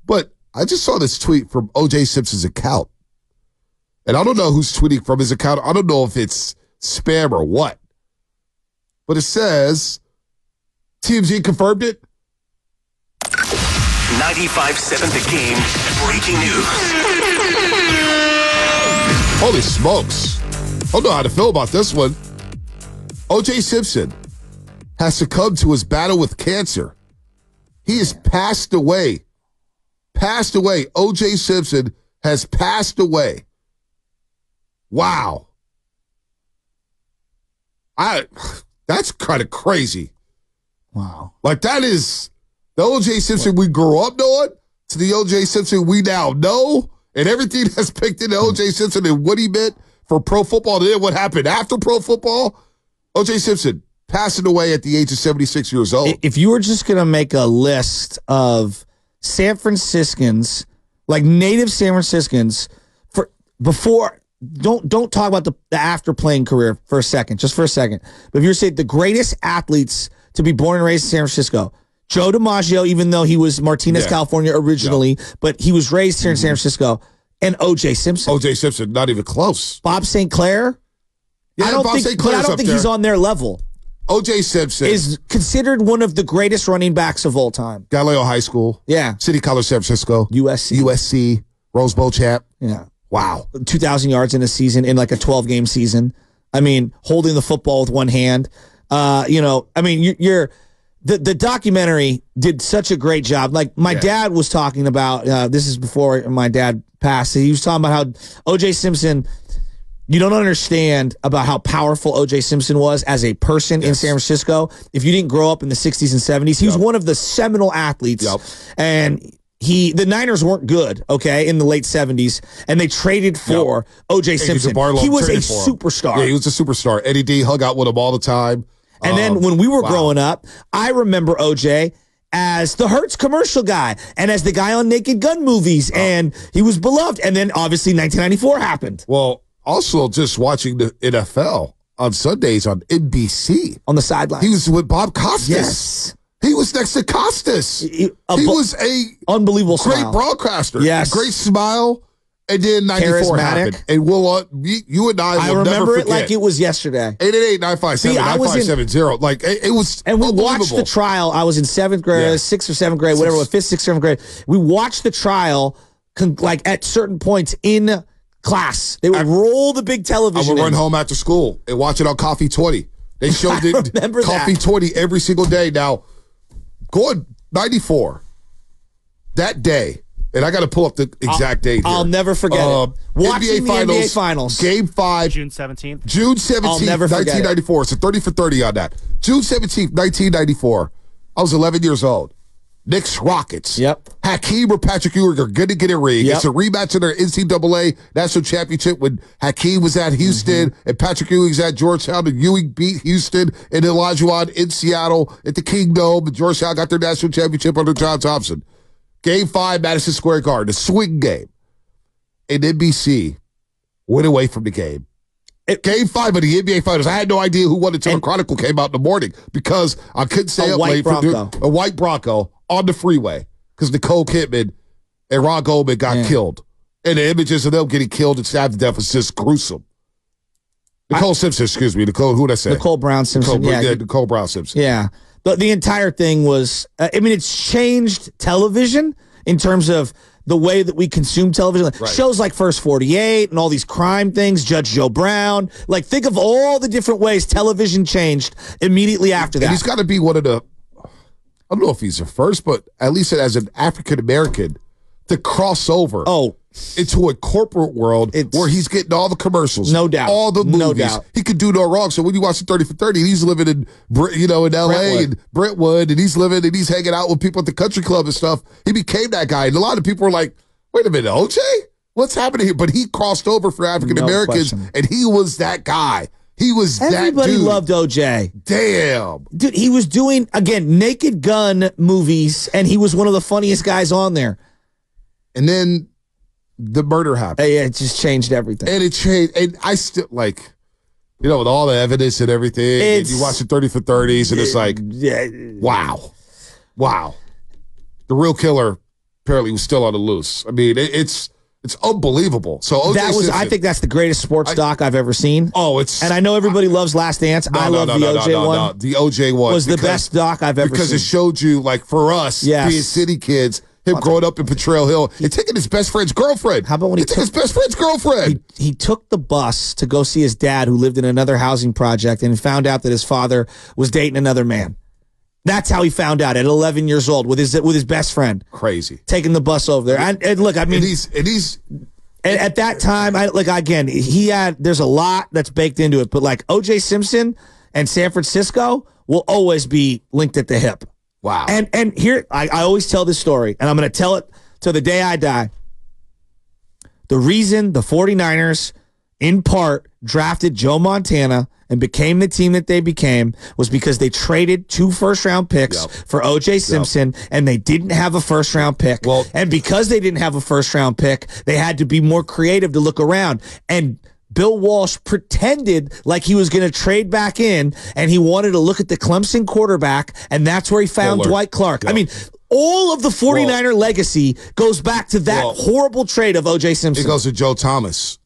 But I just saw this tweet from O.J. Simpson's account. And I don't know who's tweeting from his account. I don't know if it's spam or what. But it says, TMZ confirmed it. 95.7 The Game, breaking news. Holy smokes. I don't know how to feel about this one. O.J. Simpson has succumbed to his battle with cancer. He has passed away. Passed away. O.J. Simpson has passed away. Wow. That's kind of crazy. Wow. Like, that is the O.J. Simpson we grew up knowing to the O.J. Simpson we now know, and everything that's picked into O.J. Simpson and what he meant for pro football and then what happened after pro football. O.J. Simpson passing away at the age of 76 years old. If you were just going to make a list of San Franciscans, like native San Franciscans, for before, don't talk about the after playing career for a second, just for a second. But if you're saying the greatest athletes to be born and raised in San Francisco, Joe DiMaggio, even though he was Martinez, California originally, but he was raised here in San Francisco, and O.J. Simpson. O.J. Simpson, not even close. Bob St. Clair? Yeah, I don't think he's on their level. O.J. Simpson is considered one of the greatest running backs of all time. Galileo High School. Yeah. City College San Francisco. USC. Rose Bowl champ. Yeah. Wow. 2,000 yards in a season, in like a 12-game season. I mean, holding the football with one hand. The documentary did such a great job. Like, my dad was talking about, this is before my dad passed. He was talking about how O.J. Simpson, you don't understand about how powerful O.J. Simpson was as a person in San Francisco. If you didn't grow up in the 60s and 70s, he was one of the seminal athletes. And the Niners weren't good, in the late 70s, and they traded for O.J. Simpson. He was a superstar. Yeah, he was a superstar. Eddie D hung out with him all the time. And then when we were growing up, I remember O.J. as the Hertz commercial guy and as the guy on Naked Gun movies, and he was beloved. And then, obviously, 1994 happened. Well, also just watching the NFL on Sundays on NBC. On the sideline. He was with Bob Costas. Yes. He was next to Costas. He was a unbelievable great smile. broadcaster. Yes. Great smile. And then 94 happened. And you and I will remember never forget. it like it was yesterday. 888-957-9570. Like, it was And we watched the trial. I was in 7th grade, 6th or 7th grade, whatever, 5th, 6th, 7th grade. We watched the trial like at certain points in class. They would roll the big television. I would run home after school and watch it on Coffee 20. They showed Coffee 20 every single day. Now, going 94, that day, and I got to pull up the exact date here. I'll never forget it. Watching the NBA Finals. Game 5. June 17th. June 17th, I'll never forget 1994. So 30 for 30 on that. June 17th, 1994. I was 11 years old. Knicks Rockets. Yep. Hakeem or Patrick Ewing are going to get a ring. Yep. It's a rematch of their NCAA National Championship when Hakeem was at Houston and Patrick Ewing's at Georgetown, and Ewing beat Houston and Olajuwon in Seattle at the Kingdome, and Georgetown got their national championship under John Thompson. Game 5, Madison Square Garden, a swing game. And NBC went away from the game. Game 5 of the NBA Finals. I had no idea who won until the Chronicle came out in the morning because I couldn't stay up late for a white Bronco on the freeway because Nicole Kidman and Ron Goldman got killed. And the images of them getting killed and stabbed to death was just gruesome. Nicole Simpson, excuse me. Nicole, who did I say? Nicole Brown Simpson. Nicole Brown Simpson. Yeah. But the entire thing was, it's changed television in terms of the way that we consume television. Right. Shows like First 48 and all these crime things, Judge Joe Brown. Like, think of all the different ways television changed immediately after that. And he's got to be one of the, I don't know if he's the first, but at least as an African-American to cross over into a corporate world where he's getting all the commercials. No doubt. All the movies. No doubt. He could do no wrong. So when you watch the 30 for 30, he's living in, in L.A. and Brentwood, and he's hanging out with people at the country club and stuff. He became that guy. And a lot of people were like, wait a minute, OJ? What's happening here? But he crossed over for African-Americans, and he was that guy. He was that dude. Everybody loved OJ. Damn. Dude, he was doing, again, Naked Gun movies, and he was one of the funniest guys on there. And then the murder happened. Yeah, it just changed everything. And it changed. And I still, with all the evidence and everything, and you watch the 30 for 30s, and it's like, wow. Wow. The real killer apparently was still on the loose. I mean, it's unbelievable. So O.J. Simpson, I think that's the greatest sports doc I've ever seen. Oh, it's and I know everybody loves Last Dance. I love the O.J. one. No. The O.J. one was the best doc I've ever seen because it showed you, like, for us being city kids, him growing up in Potrero Hill and taking his best friend's girlfriend. How about when he took his best friend's girlfriend? He took the bus to go see his dad, who lived in another housing project, and found out that his father was dating another man. That's how he found out at 11 years old with his best friend. Crazy, taking the bus over there. And look, I mean, and at that time, there's a lot that's baked into it, but like O.J. Simpson and San Francisco will always be linked at the hip. Wow. And here, I always tell this story, and I'm going to tell it to the day I die. The reason the 49ers, in part, drafted Joe Montana and became the team that they became was because they traded 2 first-round picks for O.J. Simpson, and they didn't have a first-round pick. Well, and because they didn't have a first-round pick, they had to be more creative to look around. And Bill Walsh pretended like he was going to trade back in, and he wanted to look at the Clemson quarterback, and that's where he found Dwight Clark. Yep. I mean, all of the 49er legacy goes back to that horrible trade of O.J. Simpson. It goes to Joe Thomas,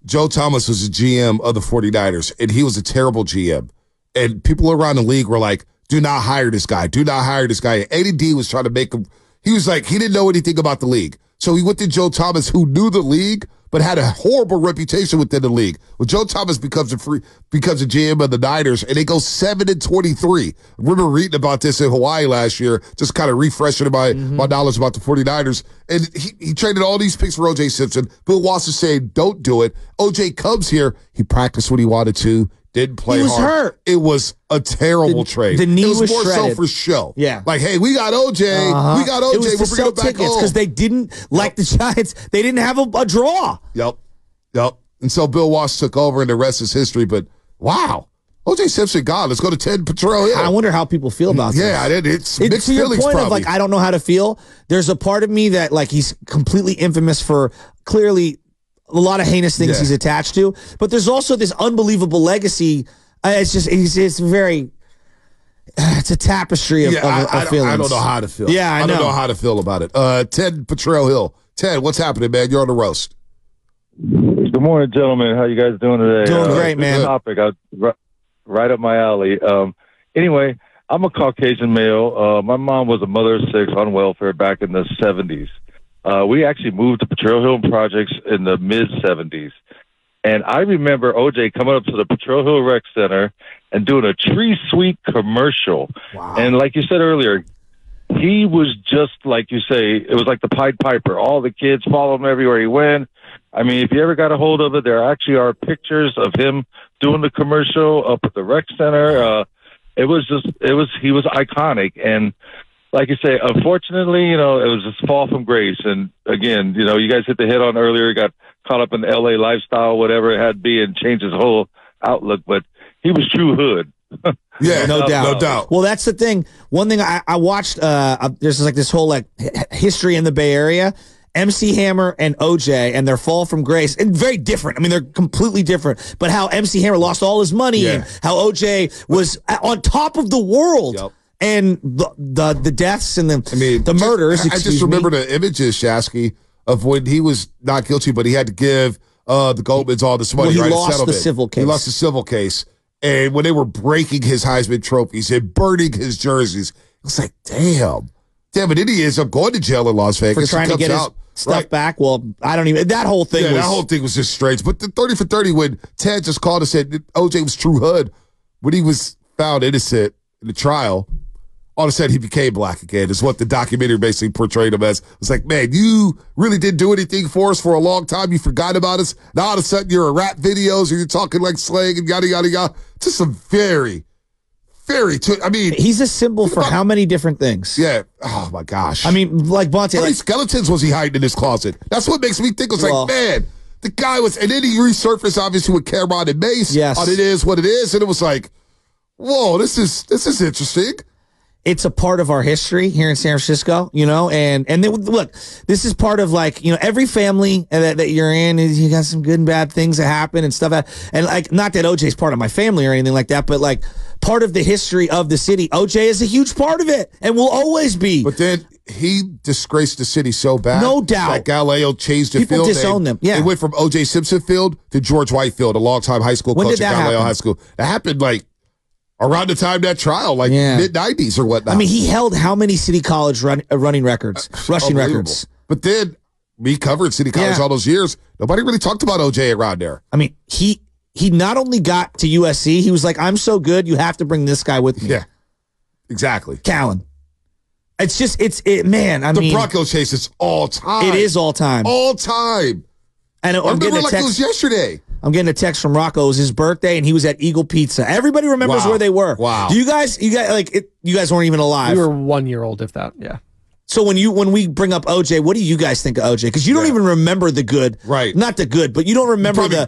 Joe Thomas was the GM of the 49ers, and he was a terrible GM. And people around the league were like, do not hire this guy. Do not hire this guy. And AD was trying to make him – he was like, he didn't know anything about the league. So he went to Joe Thomas, who knew the league, but had a horrible reputation within the league. Well, Joe Thomas becomes a GM of the Niners, and they go 7-23. I remember reading about this in Hawaii last year, just kind of refreshing my knowledge about the 49ers. And he traded all these picks for O.J. Simpson. Bill Walsh is saying, don't do it. O.J. comes here. He practiced when he wanted to. Didn't play hard. He was hurt. It was a terrible trade. The knee was more shredded. So for show. Yeah. Like, hey, we got OJ. We got OJ. It was We're bringing him back home. Because they didn't, like the Giants, they didn't have a draw. Yep. And so Bill Walsh took over, and the rest is history. But, wow. O.J. Simpson gone. Let's go to 10 Potrero Hill. I wonder how people feel about this. Yeah, it's mixed to your feelings point probably. Of, like, I don't know how to feel. There's a part of me that, like, he's completely infamous for clearly a lot of heinous things he's attached to. But there's also this unbelievable legacy. It's a tapestry of feelings. I don't know how to feel. Yeah, I don't know how to feel about it. Ted Potrero Hill. Ted, what's happening, man? You're on the roast. Good morning, gentlemen. How you guys doing today? Doing great, man. Topic, right up my alley. Anyway, I'm a Caucasian male. My mom was a mother of 6 on welfare back in the 70s. We actually moved to Potrero Hill Projects in the mid-70s. And I remember OJ coming up to the Potrero Hill Rec Center and doing a tree sweep commercial. Wow. And like you said earlier, he was just like you say, it was like the Pied Piper. All the kids followed him everywhere he went. I mean, if you ever got a hold of it, there actually are pictures of him doing the commercial up at the rec center. He was iconic. And like you say, unfortunately, it was just fall from grace. And again, you guys hit the head on earlier, got caught up in the LA lifestyle, whatever it had to be, and changed his whole outlook. But he was true hood. Yeah, no doubt. Well, that's the thing. One thing I watched, there's like this whole like history in the Bay Area. MC Hammer and OJ and their fall from grace, and very different. I mean, they're completely different. But how MC Hammer lost all his money and how OJ was on top of the world. Yep. And the deaths and the murders. I just remember the images, Shasky, of when he was not guilty, but he had to give the Goldmans all this money. Well, he lost the civil case. He lost the civil case. And when they were breaking his Heisman trophies and burning his jerseys, it was like, damn. But then he ends up going to jail in Las Vegas. For trying to get his stuff back. Well, I don't even, that whole thing was. That whole thing was just strange. But the 30 for 30, when Ted just called and said OJ was true hood, when he was found innocent in the trial, all of a sudden he became black again, is what the documentary basically portrayed him as. It's like, man, you really didn't do anything for us for a long time. You forgot about us. Now all of a sudden you're in rap videos or you're talking like slang and yada, yada, yada. Just some he's a symbol for how many different things. Yeah. Oh, my gosh. I mean, like Bonte. How many skeletons was he hiding in his closet? That's what makes me think. It's like, man, the guy was, and then he resurfaced obviously with Cameron and Mace. Yes. On It Is What It Is. And it was like, whoa, this is interesting. It's a part of our history here in San Francisco, and then, look, this is part of every family that you're in, you got some good and bad things that happen and stuff. And like, not that OJ's part of my family or anything like that, but like part of the history of the city, OJ is a huge part of it and will always be. But then he disgraced the city so bad. No doubt. That Galileo changed the People field disown name. them. Yeah. It went from O.J. Simpson Field to George White Field, a longtime high school When coach did at that Galileo happen? High School. That happened like around the time that trial, like mid-'90s or whatnot. I mean, he held how many City College running records, rushing records? But then, me covering City College all those years, nobody really talked about O.J. around there. I mean, he not only got to USC, he was like, I'm so good, you have to bring this guy with me. Yeah, exactly. Callan. It's just, man, I the mean. The Bronco chase is all time. It is all time. All time. And I remember like it was yesterday. I'm getting a text from Rocco. It was his birthday, and he was at Eagle Pizza. Everybody remembers where they were. Wow. You guys weren't even alive. We were 1 year old, if that. Yeah. So when we bring up OJ, what do you guys think of OJ? Because you don't even remember the good, right? Not the good, but you don't remember the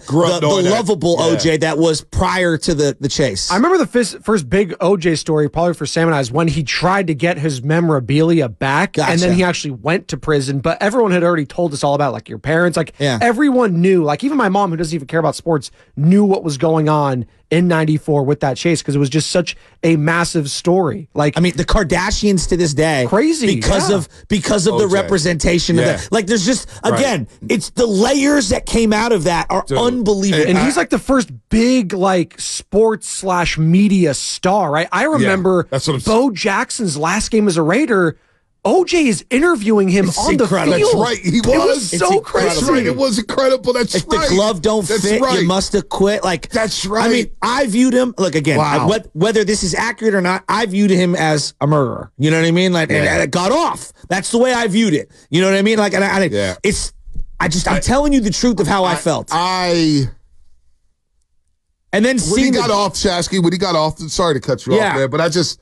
lovable OJ that was prior to the chase. I remember the first big OJ story, probably for Sam and I, is when he tried to get his memorabilia back, and then he actually went to prison. But everyone had already told us all about, like, your parents, like everyone knew, like even my mom, who doesn't even care about sports, knew what was going on in '94 with that chase, because it was just such a massive story. Like, I mean, the Kardashians to this day, crazy because of the representation of that. Like, there's just it's the layers that came out of that are unbelievable. And he's like the first big like sports/media star, right? I remember Bo Jackson's last game as a Raider. OJ is interviewing him on the field. That's right. He was. It was so crazy. That's right. It was incredible. That's if right. If the glove don't fit, you must have quit. Like, that's right. I mean, I viewed him. Look again. Whether this is accurate or not, I viewed him as a murderer. You know what I mean? Like, and it got off. That's the way I viewed it. You know what I mean? Like, I'm telling you the truth of how I felt. And then when he got off, Shasky, sorry to cut you off, man, but I just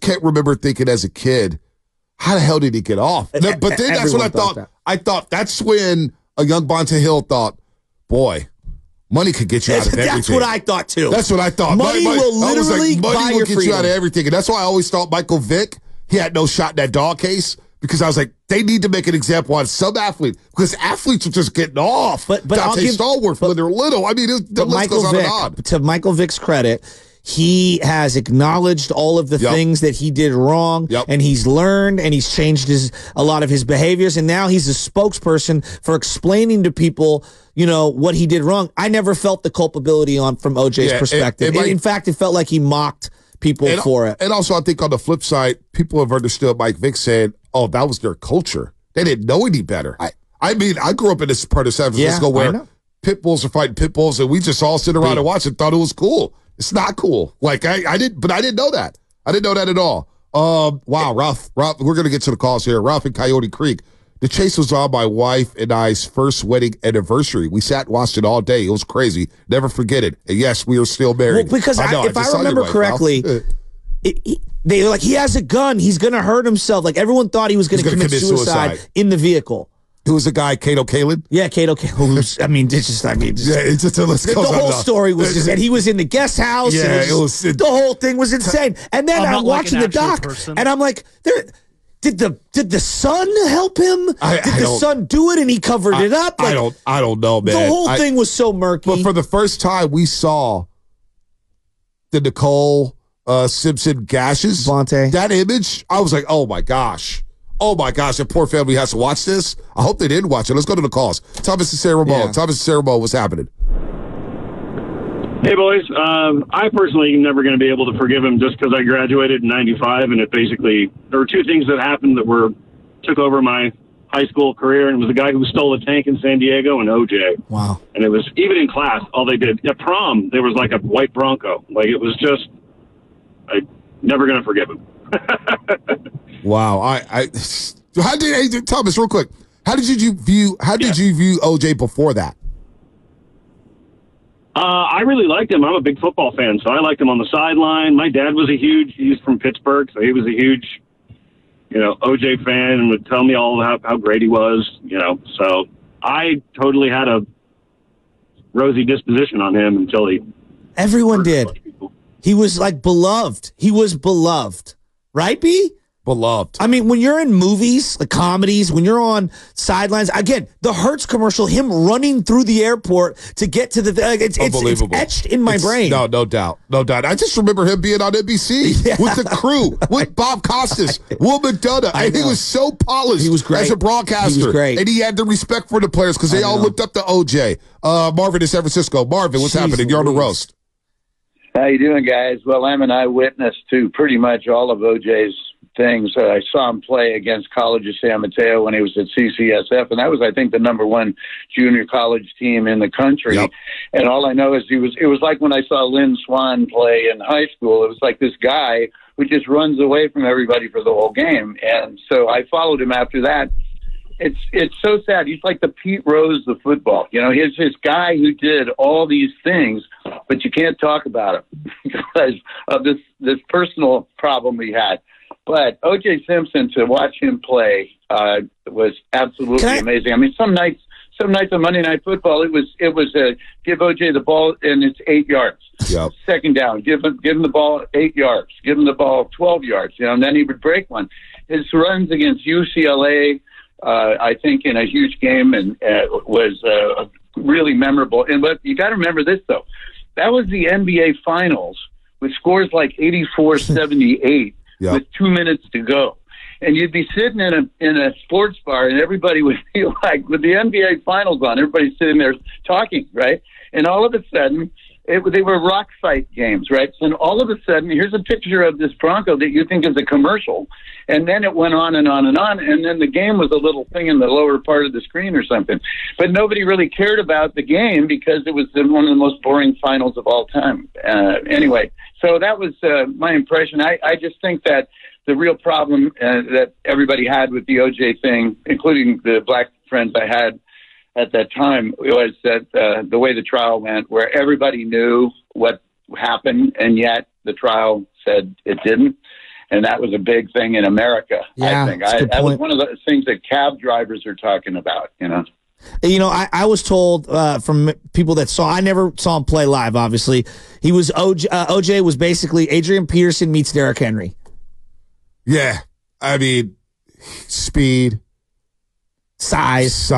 can't remember thinking as a kid, how the hell did he get off? But then that's what I thought. I thought that's when a young Bonta Hill thought, boy, money could get you out of everything. That's what I thought, too. That's what I thought. Money will literally buy your freedom. Money will get you out of everything. And that's why I always thought Michael Vick, he had no shot in that dog case, because I was like, they need to make an example on some athlete, because athletes are just getting off. But Dante Stallworth when they're little. I mean, the list goes on and on. To Michael Vick's credit, he has acknowledged all of the things that he did wrong, and he's learned, and he's changed a lot of his behaviors, and now he's a spokesperson for explaining to people, what he did wrong. I never felt the culpability from OJ's perspective. In fact, it felt like he mocked people for it. And also, I think on the flip side, people have understood Mike Vick saying, oh, that was their culture. They didn't know any better. I mean, I grew up in this part of San Francisco where pit bulls are fighting pit bulls, and we just all sit around and watch and thought it was cool. It's not cool. Like, I didn't know that. I didn't know that at all. Wow, Ralph, we're going to get to the calls here. Ralph in Coyote Creek. The chase was on my wife and I's first wedding anniversary. We sat and watched it all day. It was crazy. Never forget it. And yes, we are still married. Well, because if I remember correctly, they were like, he has a gun. He's going to hurt himself. Like, everyone thought he was going to commit suicide in the vehicle. Who was the guy, Cato Kalin? Yeah, Cato Kalin. The whole story was just, and he was in the guest house. Yeah, the whole thing was insane. And then I'm watching the doc, and I'm like, did the son help him? Did the son do it and he covered it up? Like, I don't know, man. The whole thing was so murky. But for the first time, we saw the Nicole Simpson gashes. Vontae. That image, I was like, oh my gosh. Oh my gosh, that poor family has to watch this. I hope they didn't watch it. Let's go to the calls. Thomas and Sarah Mo. Thomas and Sarah Mo, what's happening? Hey, boys. I personally am never going to be able to forgive him just because I graduated in '95, and there were two things that happened that took over my high school career, and it was the guy who stole a tank in San Diego and OJ. Wow. And it was, even in class, all they did. At prom, there was like a white Bronco. Like, it was just, I'm never going to forgive him. Wow. Thomas, real quick, how did you view OJ before that? I really liked him. I'm a big football fan, so I liked him on the sideline. My dad was he's from Pittsburgh, so he was a huge, OJ fan, and would tell me all how great he was, so I totally had a rosy disposition on him until he. Everyone did. He was like beloved. He was beloved. Right, B? Beloved. I mean, when you're in movies, the comedies, when you're on sidelines, again, the Hertz commercial, him running through the airport to get to the it's etched in my brain. No doubt. I just remember him being on NBC with the crew, with Bob Costas, Will McDonough, and he was so polished. He was great as a broadcaster. He was great, and he had the respect for the players because they all looked up to OJ. Marvin in San Francisco. Marvin, what's happening? You're on the roast. How you doing, guys? Well, I'm an eyewitness to pretty much all of OJ's things. I saw him play against College of San Mateo when he was at CCSF, and that was, I think, the #1 junior college team in the country. Yep. And all I know is it was like when I saw Lynn Swan play in high school. It was like this guy who just runs away from everybody for the whole game. And so I followed him after that. It's so sad. He's like the Pete Rose of football. You know, he's this guy who did all these things, but you can't talk about him because of this personal problem he had. But O.J. Simpson, to watch him play was absolutely amazing. I mean, some nights on Monday Night Football, it was give O.J. the ball and it's 8 yards. Yep. Second down, give him the ball 8 yards, give him the ball 12 yards. You know, and then he would break one. His runs against UCLA, I think, in a huge game and was really memorable. But you got to remember this though, that was the NBA Finals with scores like 84-78. Yep. With 2 minutes to go. And you'd be sitting in a sports bar and everybody would feel like with the NBA Finals on, everybody's sitting there talking, right? And all of a sudden, they were rock fight games, right? And all of a sudden, here's a picture of this Bronco that you think is a commercial. And then it went on and on and on. And then the game was a little thing in the lower part of the screen or something. But nobody really cared about the game because it was one of the most boring finals of all time. Anyway, so that was my impression. I just think that the real problem that everybody had with the OJ thing, including the black friends I had at that time, was that the way the trial went, where everybody knew what happened, and yet the trial said it didn't. And that was a big thing in America, yeah, I think. That was one of the things that cab drivers are talking about, you know. You know, I was told from people that I never saw him play live, obviously. He was OJ was basically Adrian Peterson meets Derrick Henry. Yeah. I mean, speed, size,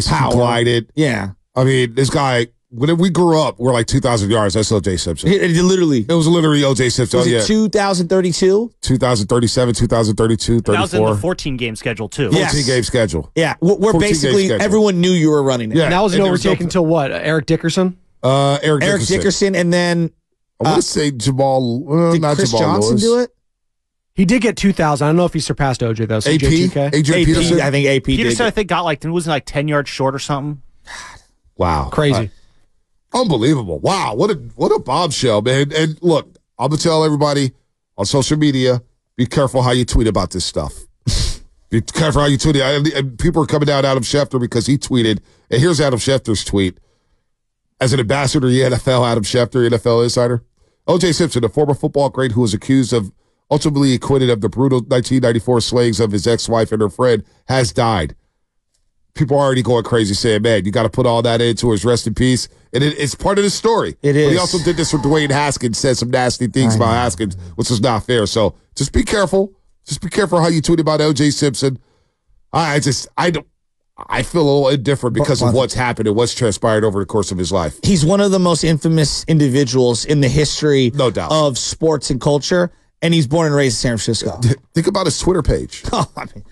power. glided. Yeah. I mean, this guy, when we grew up, we're like 2,000 yards. That's O.J. Simpson. It was literally O.J. Simpson. Was it 2032? 2037, 2032, 34. That was in the 14-game schedule, too. 14-game schedule. Yeah, where basically everyone knew you were running it. Yeah. And that wasn't overtaken until what? Eric Dickerson? Eric Dickerson, and then... I want to say Jamal... did not Chris Jamal Johnson Lewis. do it? He did get 2,000. I don't know if he surpassed OJ, though. So AP? Adrian Peterson? I think AP Peterson, did. I think, wasn't like 10 yards short or something. Wow. Crazy. Unbelievable. Wow. What a bombshell, man. And look, I'm going to tell everybody on social media, be careful how you tweet about this stuff. Be careful how you tweet it. And people are coming down Adam Schefter because he tweeted. And here's Adam Schefter's tweet. As an ambassador to the NFL, Adam Schefter, NFL insider. O.J. Simpson, a former football great who was accused of ultimately acquitted of the brutal 1994 slayings of his ex-wife and her friend, has died. People are already going crazy saying, man, you got to put all that into his rest in peace. And it's part of the story. It is. But he also did this with Dwayne Haskins, said some nasty things about Haskins, which is not fair. So just be careful. Just be careful how you tweet about O.J. Simpson. I feel a little indifferent because of what's happened and what's transpired over the course of his life. He's one of the most infamous individuals in the history no doubt. Of sports and culture. And he's born and raised in San Francisco. Think about his Twitter page. Oh, I mean,